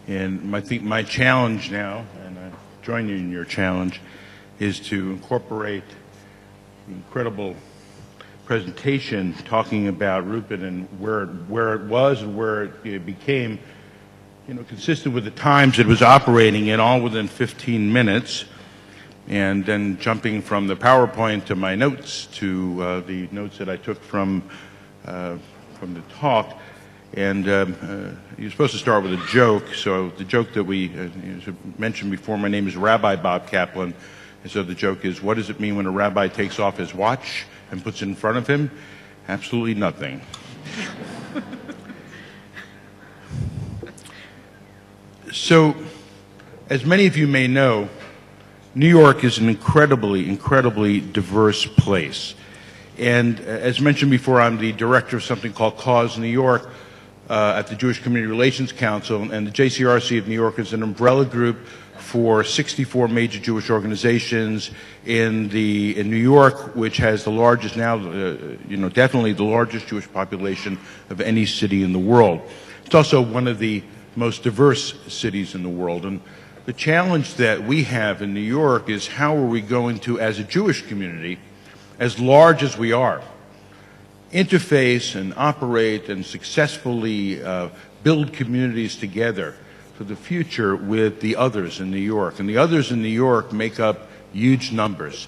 And I think my challenge now, and I join you in your challenge, is to incorporate the incredible presentation talking about Rupert and where it was and where it became, consistent with the times it was operating in, all within 15 minutes. And then jumping from the PowerPoint to my notes to the notes that I took from the talk. And you're supposed to start with a joke. So the joke that we mentioned before, my name is Rabbi Bob Kaplan. And so the joke is, what does it mean when a rabbi takes off his watch and puts it in front of him? Absolutely nothing. So, as many of you may know, New York is an incredibly diverse place. And as mentioned before, I'm the director of something called Cause New York at the Jewish Community Relations Council, and the JCRC of New York is an umbrella group for 64 major Jewish organizations in New York, which has the largest now, definitely the largest Jewish population of any city in the world. It's also one of the most diverse cities in the world. And the challenge that we have in New York is how are we going to, as a Jewish community, as large as we are, interface and operate and successfully build communities together for the future with the others in New York. And the others in New York make up huge numbers.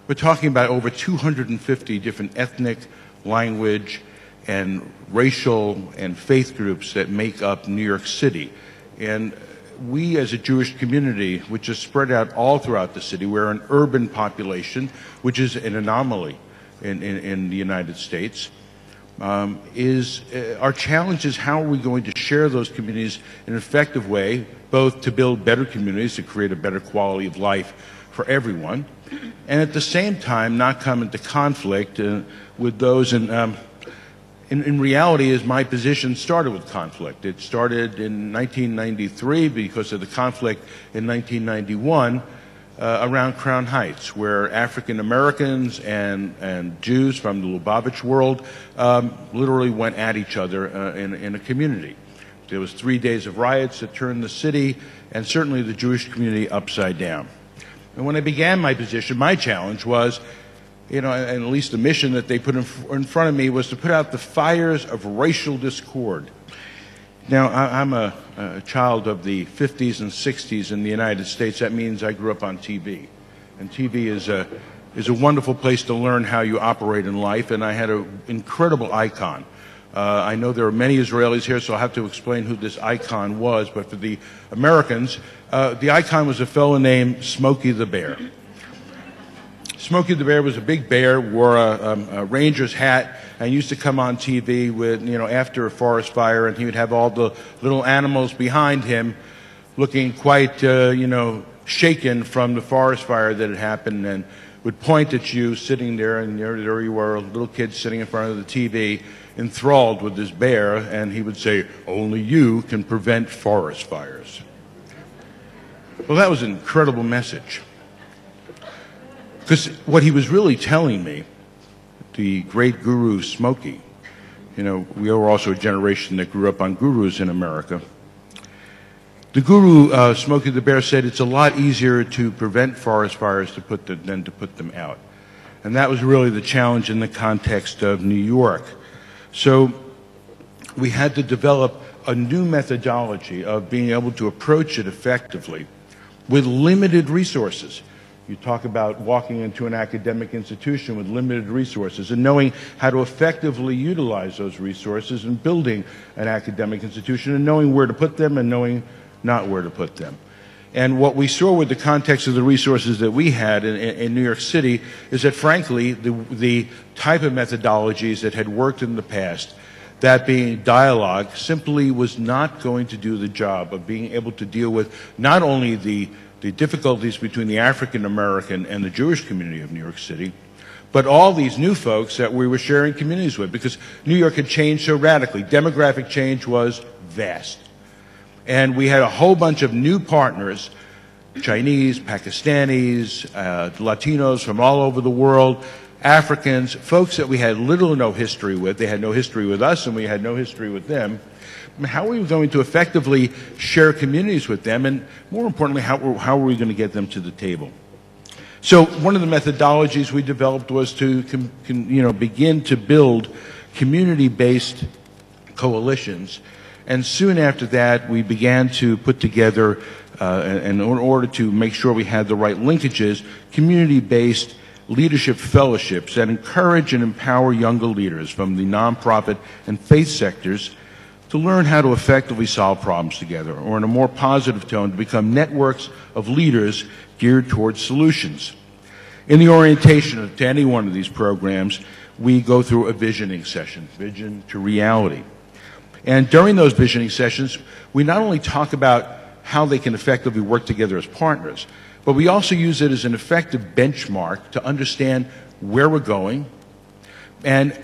We're talking about over 250 different ethnic, language, and racial and faith groups that make up New York City. And we as a Jewish community, which is spread out all throughout the city, we're an urban population, which is an anomaly in the United States. Our challenge is how are we going to share those communities in an effective way, both to build better communities, to create a better quality of life for everyone, and at the same time not come into conflict with those. In reality, is my position started with conflict. It started in 1993 because of the conflict in 1991 around Crown Heights, where African Americans and Jews from the Lubavitch world literally went at each other in a community. There was 3 days of riots that turned the city and certainly the Jewish community upside down. And when I began my position, my challenge was, and at least the mission that they put in front of me was to put out the fires of racial discord. Now, I'm a child of the 50s and 60s in the United States. That means I grew up on TV. And TV is a wonderful place to learn how you operate in life, and I had an incredible icon. I know there are many Israelis here, so I'll have to explain who this icon was, but for the Americans, the icon was a fellow named Smokey the Bear. Smokey the Bear was a big bear, wore a ranger's hat, and used to come on TV with, after a forest fire, and he would have all the little animals behind him looking quite, shaken from the forest fire that had happened, and would point at you sitting there, and there you were, a little kid sitting in front of the TV, enthralled with this bear, and he would say, "Only you can prevent forest fires." Well, that was an incredible message. Because what he was really telling me, the great guru Smokey, we are also a generation that grew up on gurus in America. The guru, Smokey the Bear, said it's a lot easier to prevent forest fires than to put them out. And that was really the challenge in the context of New York. So we had to develop a new methodology of being able to approach it effectively with limited resources. You talk about walking into an academic institution with limited resources and knowing how to effectively utilize those resources and building an academic institution and knowing where to put them and knowing not where to put them. And what we saw with the context of the resources that we had in New York City is that, frankly, the type of methodologies that had worked in the past, that being dialogue, simply was not going to do the job of being able to deal with not only the difficulties between the African American and the Jewish community of New York City, but all these new folks that we were sharing communities with, because New York had changed so radically. Demographic change was vast. And we had a whole bunch of new partners, Chinese, Pakistanis, Latinos from all over the world, Africans, folks that we had little or no history with. They had no history with us, and we had no history with them. How are we going to effectively share communities with them, and more importantly, how are we going to get them to the table? So one of the methodologies we developed was to begin to build community-based coalitions, and soon after that we began to put together, in order to make sure we had the right linkages, community-based leadership fellowships that encourage and empower younger leaders from the nonprofit and faith sectors to learn how to effectively solve problems together, or in a more positive tone, to become networks of leaders geared towards solutions. In the orientation to any one of these programs, we go through a visioning session, vision to reality. And during those visioning sessions, we not only talk about how they can effectively work together as partners, but we also use it as an effective benchmark to understand where we're going, and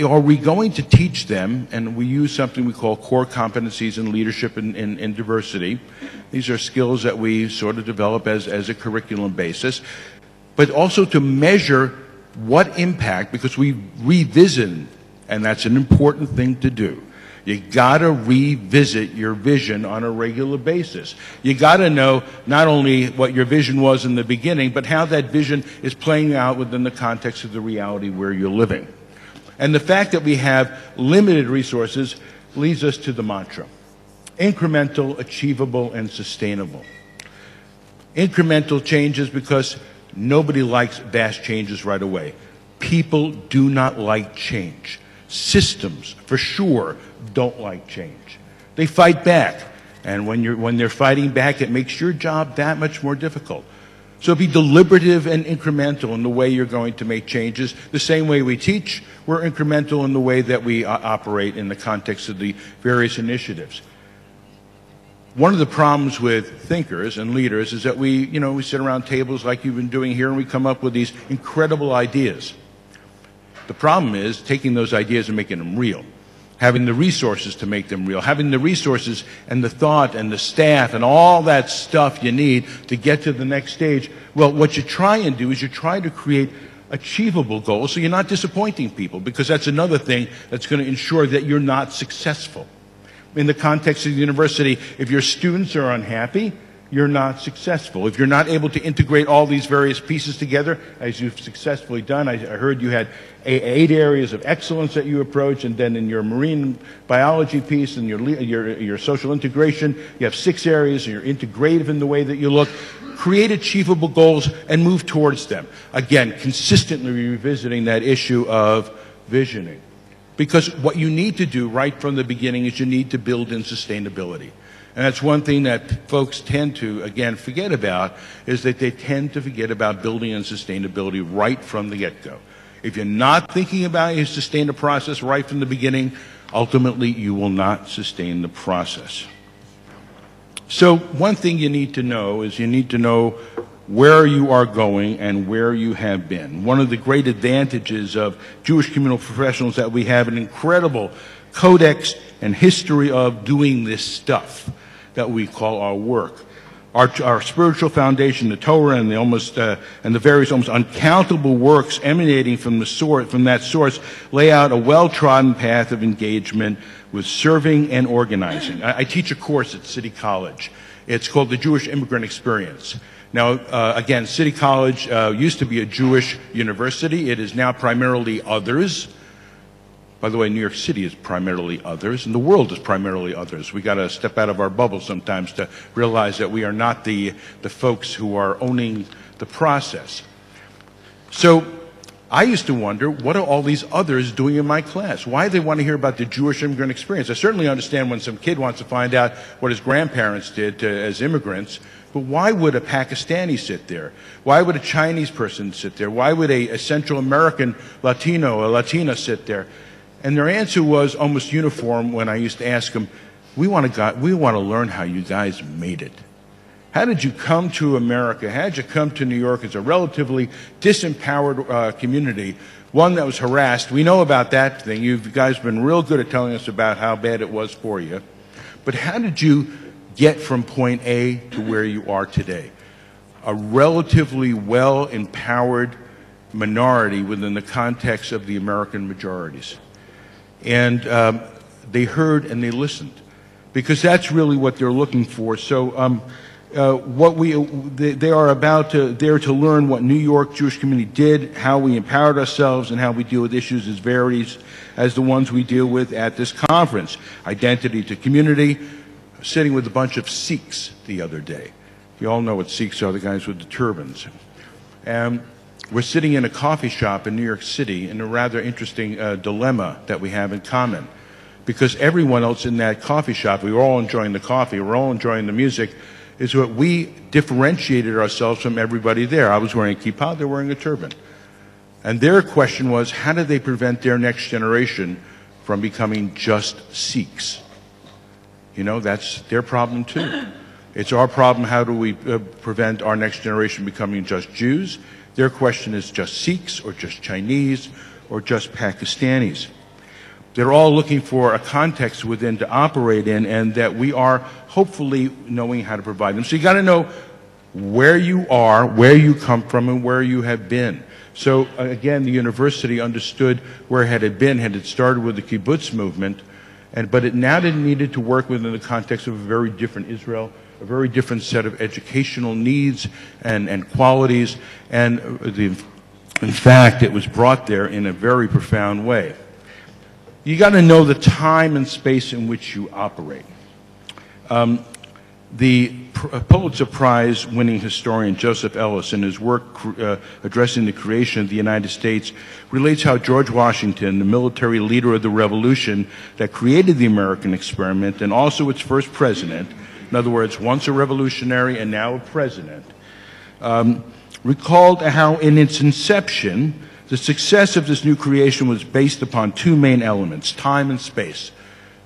are we going to teach them, and we use something we call core competencies in leadership and diversity. These are skills that we sort of develop as a curriculum basis, but also to measure what impact, because we revisit, and that's an important thing to do. You gotta revisit your vision on a regular basis. You gotta know not only what your vision was in the beginning, but how that vision is playing out within the context of the reality where you're living. And the fact that we have limited resources leads us to the mantra: incremental, achievable, and sustainable. Incremental changes, because nobody likes vast changes right away. People do not like change. Systems, for sure, don't like change. They fight back. And when they're fighting back, it makes your job that much more difficult. So be deliberative and incremental in the way you're going to make changes. The same way we teach, we're incremental in the way that we operate in the context of the various initiatives. One of the problems with thinkers and leaders is that we sit around tables like you've been doing here, and we come up with these incredible ideas. The problem is taking those ideas and making them real. Having the resources to make them real, having the resources and the thought and the staff and all that stuff you need to get to the next stage. Well, what you try and do is you try to create achievable goals so you're not disappointing people, because that's another thing that's going to ensure that you're not successful. In the context of the university, if your students are unhappy, you're not successful. If you're not able to integrate all these various pieces together, as you've successfully done, I heard you had 8 areas of excellence that you approach, and then in your marine biology piece and your social integration, you have 6 areas, and you're integrative in the way that you look. Create achievable goals and move towards them. Again, consistently revisiting that issue of visioning. Because what you need to do right from the beginning is you need to build in sustainability. And that's one thing that folks tend to, again, forget about, is that they tend to forget about building in sustainability right from the get-go. If you're not thinking about how you sustain the process right from the beginning, ultimately you will not sustain the process. So one thing you need to know is you need to know where you are going and where you have been. One of the great advantages of Jewish communal professionals is that we have an incredible codex and history of doing this stuff that we call our work. Our spiritual foundation, the Torah, and the various almost uncountable works emanating from that source, lay out a well-trodden path of engagement with serving and organizing. I teach a course at City College. It's called the Jewish Immigrant Experience. Now, again, City College used to be a Jewish university. It is now primarily others. By the way, New York City is primarily others, and the world is primarily others. We got to step out of our bubble sometimes to realize that we are not the folks who are owning the process. So I used to wonder, what are all these others doing in my class? Why do they want to hear about the Jewish immigrant experience? I certainly understand when some kid wants to find out what his grandparents did as immigrants, but why would a Pakistani sit there? Why would a Chinese person sit there? Why would a Central American Latino or Latina sit there? And their answer was almost uniform when I used to ask them, we want to learn how you guys made it. How did you come to America? How did you come to New York as a relatively disempowered community, one that was harassed? We know about that thing. You guys have been real good at telling us about how bad it was for you. But how did you get from point A to where you are today? A relatively well-empowered minority within the context of the American majorities. And they heard and they listened, because that's really what they're looking for. So they are there to learn what New York Jewish community did, how we empowered ourselves, and how we deal with issues as varied as the ones we deal with at this conference. Identity to community. Sitting with a bunch of Sikhs the other day. You all know what Sikhs are, the guys with the turbans. We're sitting in a coffee shop in New York City in a rather interesting dilemma that we have in common. Because everyone else in that coffee shop, we were all enjoying the coffee, we're all enjoying the music, is what we differentiated ourselves from everybody there. I was wearing a kippah, they're wearing a turban. And their question was, how do they prevent their next generation from becoming just Sikhs? You know, that's their problem too. It's our problem, how do we prevent our next generation becoming just Jews? Their question is just Sikhs, or just Chinese, or just Pakistanis. They're all looking for a context within to operate in, and that we are hopefully knowing how to provide them. So you got to know where you are, where you come from, and where you have been. So again, the university understood where it had been. Had it started with the kibbutz movement, but it now needed to work within the context of a very different Israel, a very different set of educational needs and qualities, and in fact, it was brought there in a very profound way. You got to know the time and space in which you operate. The Pulitzer Prize winning historian Joseph Ellis, in his work addressing the creation of the United States, relates how George Washington, the military leader of the revolution that created the American experiment and also its first president, in other words, once a revolutionary and now a president, recalled how in its inception, the success of this new creation was based upon two main elements, time and space.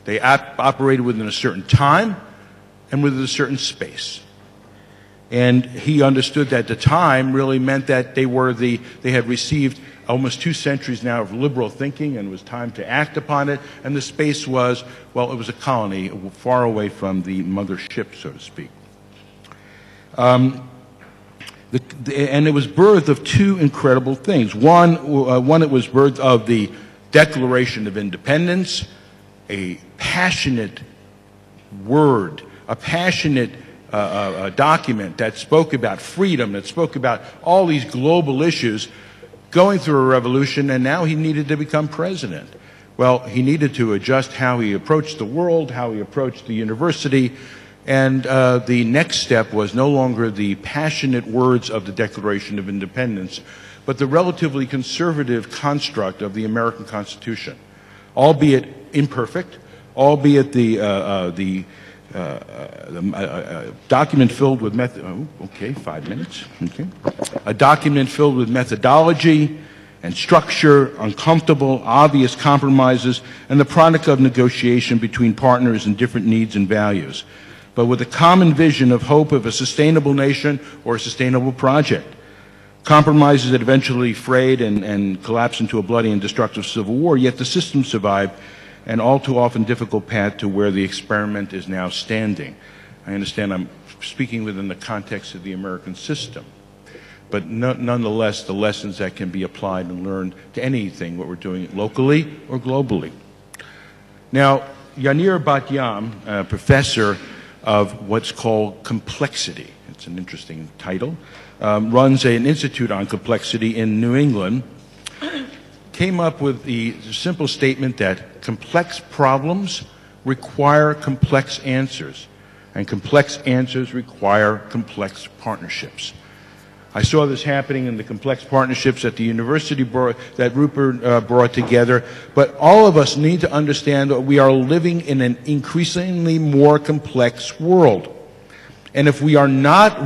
They operated within a certain time and within a certain space. And he understood that the time really meant that they had received almost 2 centuries now of liberal thinking, and it was time to act upon it. And the space was, well, it was a colony far away from the mother ship, so to speak. And it was birth of two incredible things. One, it was birth of the Declaration of Independence, a passionate word, a passionate document that spoke about freedom, that spoke about all these global issues, going through a revolution, and now he needed to become president. Well, he needed to adjust how he approached the world, how he approached the university, and the next step was no longer the passionate words of the Declaration of Independence, but the relatively conservative construct of the American Constitution, albeit imperfect, albeit the document filled with a document filled with methodology and structure, uncomfortable, obvious compromises, and the product of negotiation between partners and different needs and values, but with a common vision of hope of a sustainable nation or a sustainable project. Compromises that eventually frayed and collapsed into a bloody and destructive civil war, yet the system survived, an all too often difficult path to where the experiment is now standing. I understand I'm speaking within the context of the American system, but nonetheless, the lessons that can be applied and learned to anything, what we're doing locally or globally. Now, Yanir Bat-Yam, a professor of what's called complexity, it's an interesting title, runs an institute on complexity in New England, came up with the simple statement that complex problems require complex answers, and complex answers require complex partnerships. I saw this happening in the complex partnerships at the university that Rupert brought together, but all of us need to understand that we are living in an increasingly more complex world. And if we are not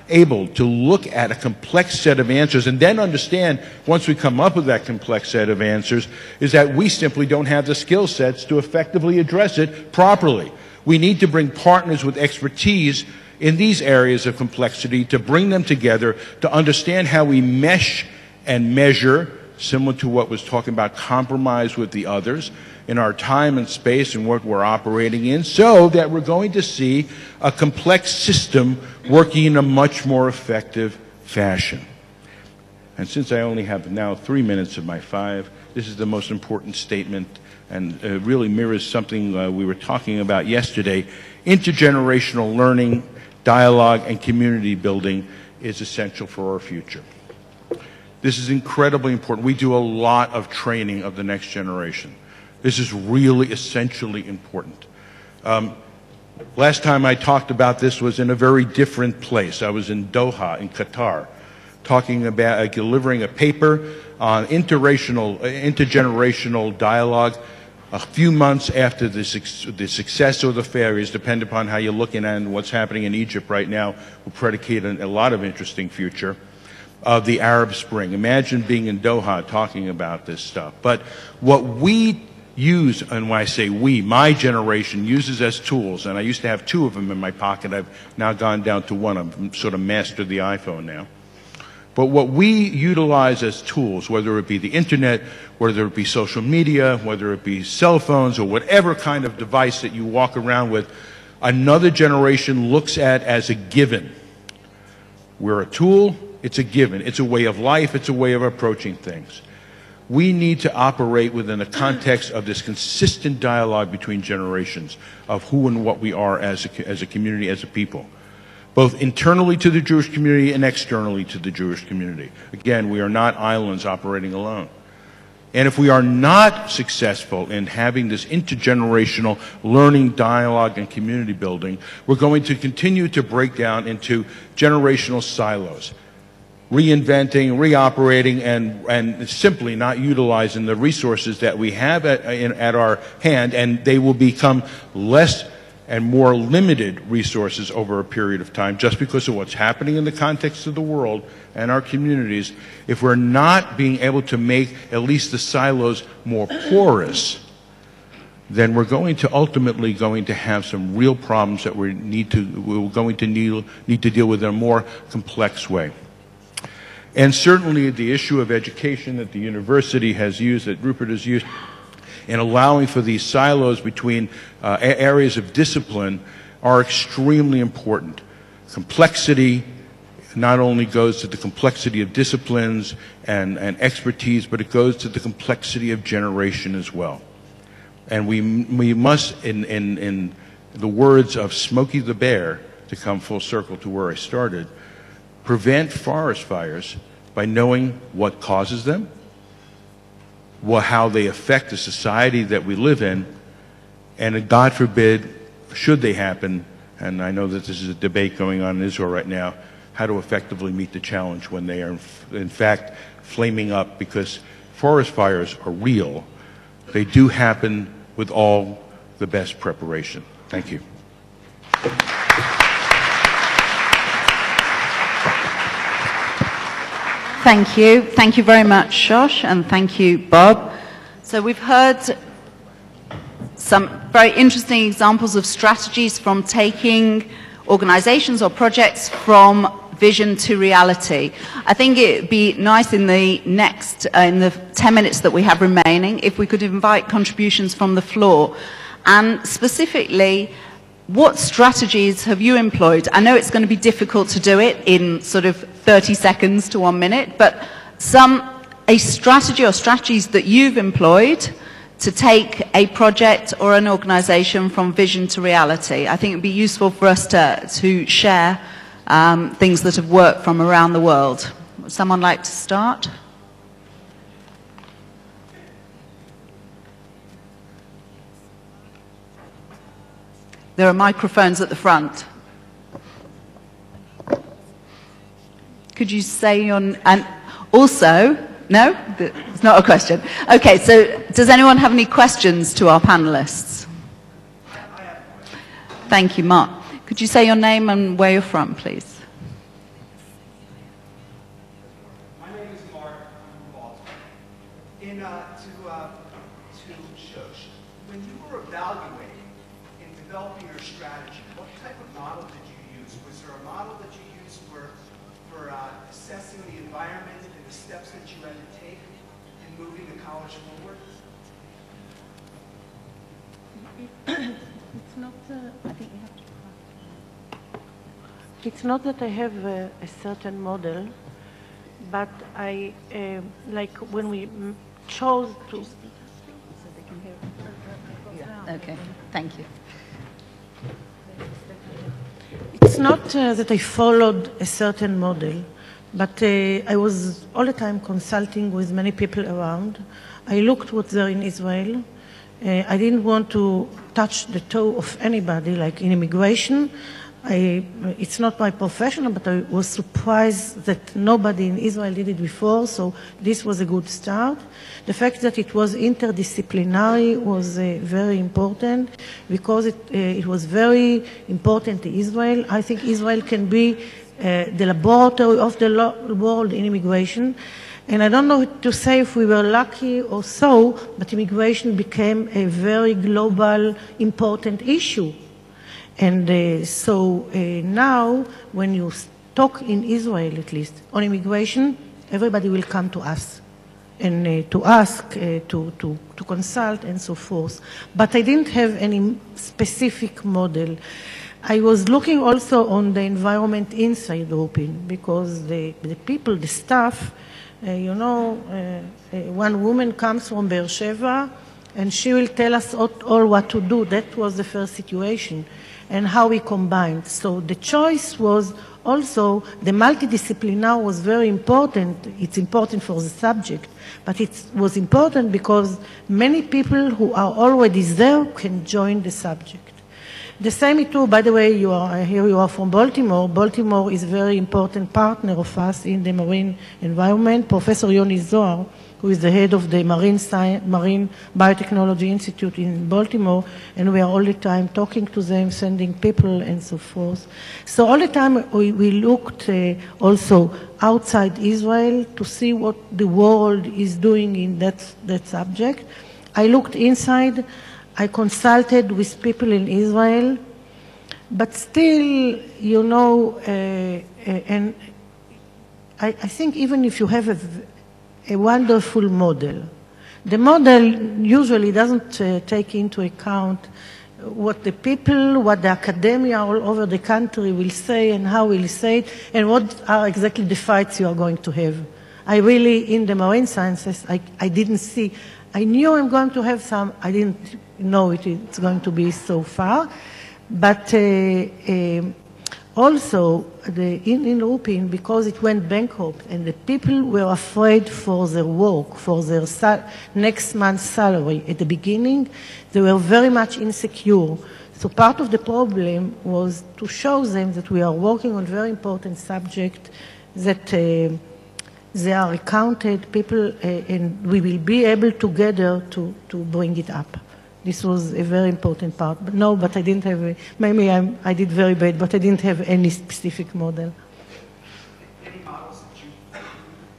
able to look at a complex set of answers and then understand, once we come up with that complex set of answers, is that we simply don't have the skill sets to effectively address it properly. We need to bring partners with expertise in these areas of complexity to bring them together to understand how we mesh and measure, similar to what was talking about compromise with the others, in our time and space and what we're operating in, so that we're going to see a complex system working in a much more effective fashion. And since I only have now 3 minutes of my 5, this is the most important statement and really mirrors something we were talking about yesterday. Intergenerational learning, dialogue, and community building is essential for our future. This is incredibly important. We do a lot of training of the next generation. This is really essentially important. Last time I talked about this was in a very different place. I was in Doha, in Qatar, talking about delivering a paper on intergenerational dialogue a few months after the success or the failures, depending upon how you're looking at what's happening in Egypt right now, will predicate a lot of interesting future, of the Arab Spring. Imagine being in Doha talking about this stuff. But what we use, and when I say we, my generation uses as tools, and I used to have 2 of them in my pocket, I've now gone down to 1, I've sort of mastered the iPhone now. But what we utilize as tools, whether it be the internet, whether it be social media, whether it be cell phones, or whatever kind of device that you walk around with, another generation looks at as a given. We're a tool, it's a given. It's a way of life, it's a way of approaching things. We need to operate within the context of this consistent dialogue between generations of who and what we are as a community, as a people, both internally to the Jewish community and externally to the Jewish community. Again, we are not islands operating alone. And if we are not successful in having this intergenerational learning, dialogue, and community building, we're going to continue to break down into generational silos, reinventing, reoperating, and simply not utilizing the resources that we have at our hand, and they will become less and more limited resources over a period of time just because of what's happening in the context of the world and our communities. If we're not being able to make at least the silos more porous, then we're going to ultimately have some real problems that we're going to need to deal with in a more complex way. And certainly the issue of education that the university has used, that Rupert has used, in allowing for these silos between areas of discipline are extremely important. Complexity not only goes to the complexity of disciplines and expertise, but it goes to the complexity of generation as well. And we must, in the words of Smokey the Bear, to come full circle to where I started, prevent forest fires by knowing what causes them, how they affect the society that we live in, and God forbid, should they happen, and I know that this is a debate going on in Israel right now, how to effectively meet the challenge when they are in fact flaming up, because forest fires are real. They do happen with all the best preparation. Thank you. Thank you. Thank you very much, Shosh, and thank you, Bob. So we've heard some very interesting examples of strategies from taking organizations or projects from vision to reality. I think it'd be nice in the 10 minutes that we have remaining, if we could invite contributions from the floor. And specifically, what strategies have you employed? I know it's going to be difficult to do it in sort of 30 seconds to 1 minute, but a strategy or strategies that you've employed to take a project or an organization from vision to reality. I think it would be useful for us to share things that have worked from around the world. Would someone like to start? There are microphones at the front. Could you say and also, no? It's not a question. Okay, so does anyone have any questions to our panelists? Thank you, Mark. Could you say your name and where you're from, please? My name is Mark from Baltimore. To Shosh, when you were evaluating and developing your strategy, what type of model did you use? Was there a model that you used for assessing the environment and the steps that you had to take in moving the college forward? It's not, I think you have to. It's not that I have a certain model, but I, like when we chose to... Okay, thank you. It's not that I followed a certain model, but I was all the time consulting with many people around. I looked what's there in Israel. I didn't want to touch the toe of anybody, like in immigration. It's not my profession, but I was surprised that nobody in Israel did it before, so this was a good start. The fact that it was interdisciplinary was very important because it was very important to Israel. I think Israel can be the laboratory of the world in immigration. And I don't know to say if we were lucky or so, but immigration became a very global, important issue. And so now, when you talk in Israel, at least, on immigration, everybody will come to us and to ask, to consult, and so forth. But I didn't have any specific model. I was looking also on the environment inside European, because the people, the staff, one woman comes from Be'er Sheva, and she will tell us all what to do. That was the first situation, and how we combined. So the choice was also, the multidisciplinary was very important. It's important for the subject, but it was important because many people who are already there can join the subject. The same is true, by the way, you are from Baltimore. Baltimore is a very important partner of us in the marine environment. Professor Yoni Zohar, who is the head of the Marine Biotechnology Institute in Baltimore, and we are all the time talking to them, sending people, and so forth. So all the time we looked also outside Israel to see what the world is doing in that subject. I looked inside. I consulted with people in Israel, but still, and I think even if you have a wonderful model, the model usually doesn't take into account what the people, what the academia all over the country will say and how will say it, and what are exactly the fights you are going to have. I really, in the marine sciences, I didn't see. I knew I'm going to have some. I didn't know it's going to be so far. But also, in European, because it went bankrupt and the people were afraid for their work, for their next month's salary at the beginning, they were very much insecure. So part of the problem was to show them that we are working on very important subject, that they are accounted people, and we will be able together to bring it up. This was a very important part. But I didn't have maybe I did very bad, but I didn't have any specific model. Any models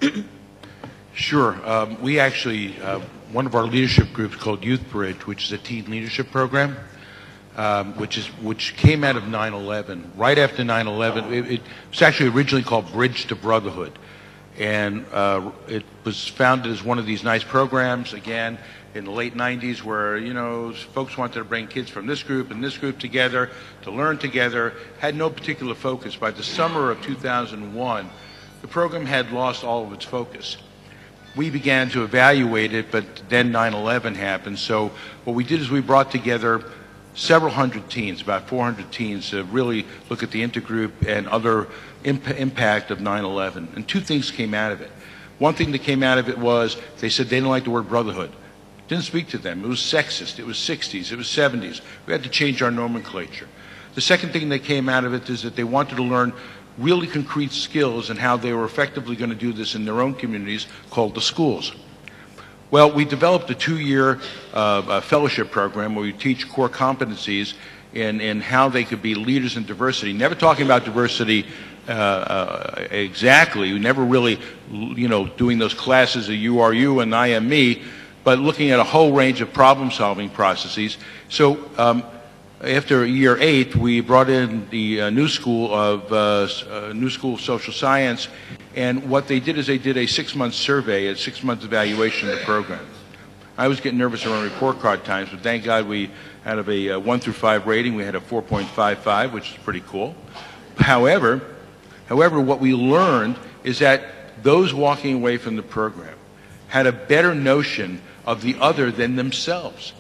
that you... Sure. We actually, one of our leadership groups called Youth Bridge, which is a teen leadership program, which came out of 9/11. Right after 9/11, it was actually originally called Bridge to Brotherhood. And it was founded as one of these nice programs, again, in the late 90s, where, folks wanted to bring kids from this group and this group together to learn together, had no particular focus. By the summer of 2001, the program had lost all of its focus. We began to evaluate it, but then 9/11 happened. So what we did is we brought together several hundred teens, about 400 teens, to really look at the intergroup and other impact of 9/11. And two things came out of it. One thing that came out of it was they said they didn't like the word brotherhood. Didn't speak to them. It was sexist. It was 60s. It was 70s. We had to change our nomenclature. The second thing that came out of it is that they wanted to learn really concrete skills and how they were effectively going to do this in their own communities, called the schools. Well, we developed a 2-year fellowship program where we teach core competencies in how they could be leaders in diversity. Never talking about diversity exactly. We never really, doing those classes of you are you and I am me, but looking at a whole range of problem-solving processes. So after year 8, we brought in the New School of Social Science, and what they did is they did a 6-month survey, a 6-month evaluation of the program. I was getting nervous around report card times, but thank God we out of a 1 through 5 rating, we had a 4.55, which is pretty cool. However, what we learned is that those walking away from the program had a better notion of the other than themselves.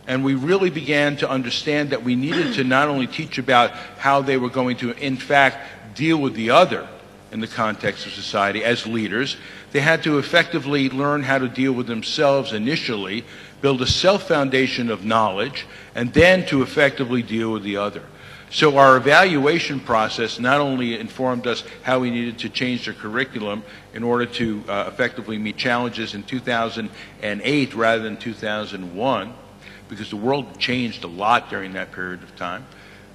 And we really began to understand that we needed to not only teach about how they were going to, in fact, deal with the other in the context of society as leaders, they had to effectively learn how to deal with themselves initially, build a self-foundation of knowledge, and then to effectively deal with the other. So our evaluation process not only informed us how we needed to change the curriculum in order to effectively meet challenges in 2008 rather than 2001, because the world changed a lot during that period of time.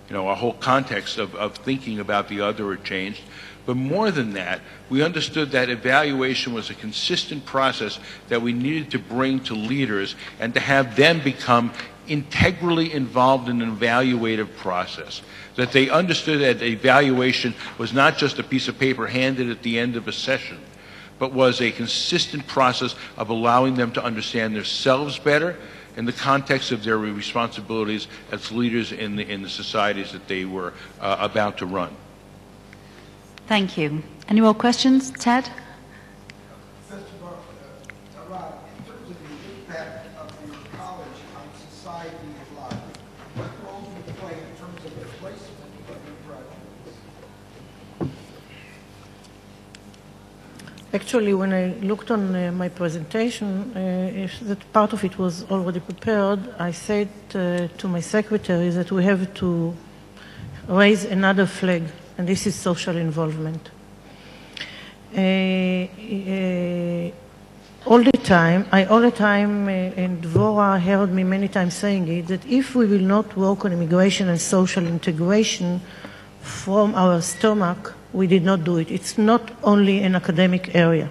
You know, our whole context of thinking about the other had changed. But more than that, we understood that evaluation was a consistent process that we needed to bring to leaders and to have them become integrally involved in an evaluative process. That they understood that evaluation was not just a piece of paper handed at the end of a session, but was a consistent process of allowing them to understand themselves better in the context of their responsibilities as leaders in the societies that they were about to run. Thank you. Any more questions? Ted? Rob, in terms of the impact of your college on society at large, what role do you play in terms of the placement of your graduates? Actually, when I looked on my presentation, that part of it was already prepared, I said to my secretary that we have to raise another flag, and this is social involvement. All the time, and Dvorah heard me many times saying it, that if we will not work on immigration and social integration from our stomach, we did not do it. It's not only an academic area.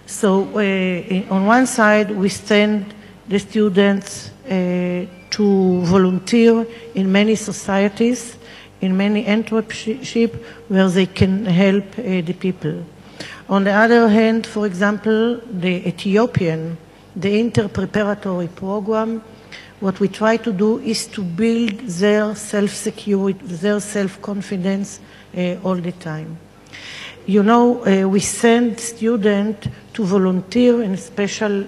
So on one side, we send the students to volunteer in many societies, in many entrepreneurship where they can help the people. On the other hand, for example, the Ethiopian, the inter-preparatory program, what we try to do is to build their self-security, their self-confidence all the time. You know, we send students to volunteer in special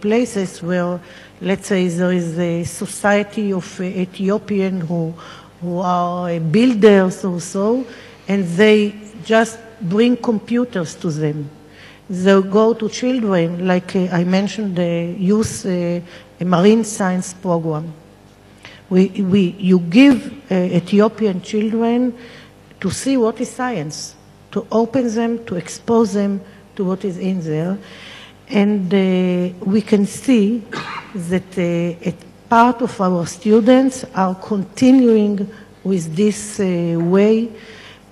places where, let's say, there is a society of Ethiopian who are builders or so, and they just bring computers to them. They go to children, like I mentioned, the youth marine science program. You give Ethiopian children to see what is science, to open them, to expose them to what is in there. And we can see that a part of our students are continuing with this way.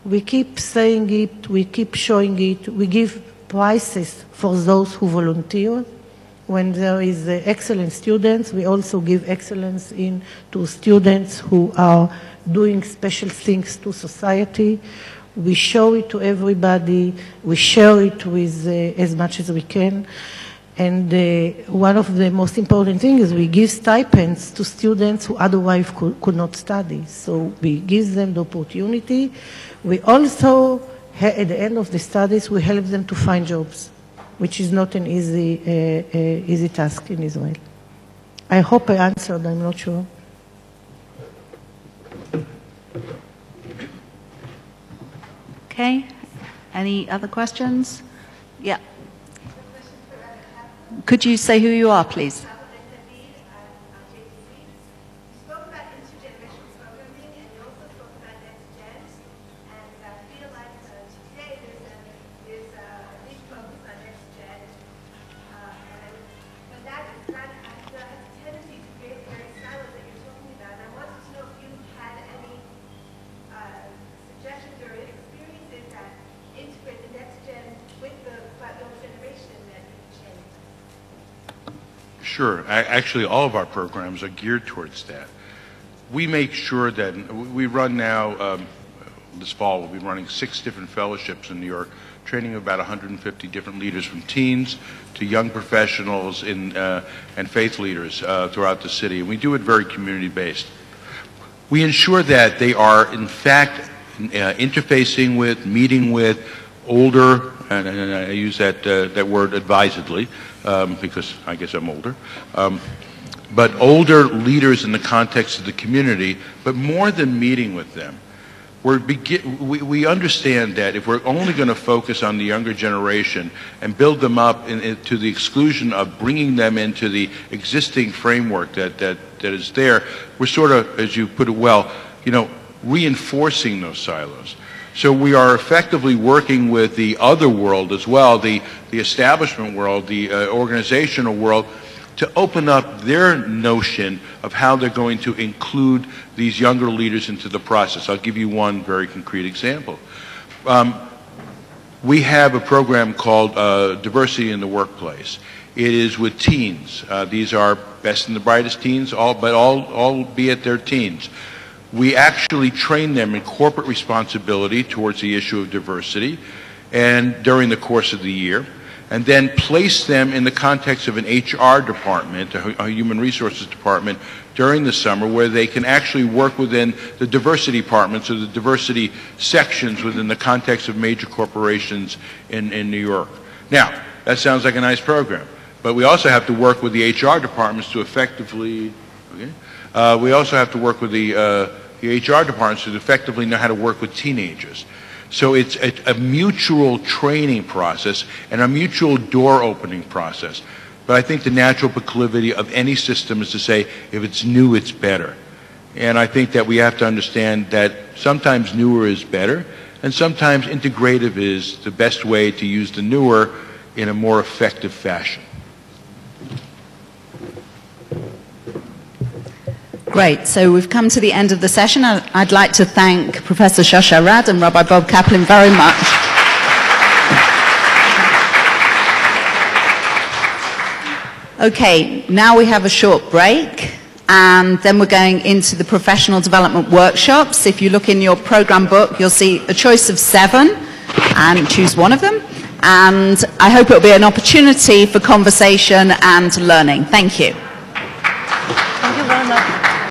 We keep saying it, we keep showing it, we give prizes for those who volunteer. When there is excellent students, we also give excellence to students who are doing special things to society. We show it to everybody, we share it with as much as we can. And one of the most important things is we give stipends to students who otherwise could not study. So we give them the opportunity. We also, at the end of the studies, we help them to find jobs, which is not an easy task in Israel. I hope I answered, I'm not sure. Okay. Any other questions? Yeah. Could you say who you are, please? Sure. Actually, all of our programs are geared towards that. We make sure that we run now, this fall, we'll be running 6 different fellowships in New York, training about 150 different leaders from teens to young professionals and faith leaders throughout the city. And we do it very community-based. We ensure that they are, in fact, interfacing with, meeting with older and I use that, that word advisedly, because I guess I'm older, but older leaders in the context of the community, but more than meeting with them. We understand that if we're only going to focus on the younger generation and build them up to the exclusion of bringing them into the existing framework that is there, we're sort of, as you put it well, you know, reinforcing those silos. So we are effectively working with the other world as well, the establishment world, the organizational world, to open up their notion of how they're going to include these younger leaders into the process. I'll give you one very concrete example. We have a program called Diversity in the Workplace. It is with teens. These are best and the brightest teens, albeit they're teens. We actually train them in corporate responsibility towards the issue of diversity and during the course of the year, and then place them in the context of an HR department, a human resources department, during the summer, where they can actually work within the diversity departments or the diversity sections within the context of major corporations in New York. Now, that sounds like a nice program, but we also have to work with the HR departments to effectively, we also have to work with the HR departments to effectively know how to work with teenagers. So it's a mutual training process and a mutual door opening process. But I think the natural proclivity of any system is to say, if it's new, it's better. And I think that we have to understand that sometimes newer is better, and sometimes integrative is the best way to use the newer in a more effective fashion. Great. So we've come to the end of the session. I'd like to thank Professor Shosh Arad and Rabbi Bob Kaplan very much. Okay, now we have a short break, and then we're going into the professional development workshops. If you look in your program book, you'll see a choice of 7, and choose one of them. And I hope it'll be an opportunity for conversation and learning. Thank you. Thank you very much.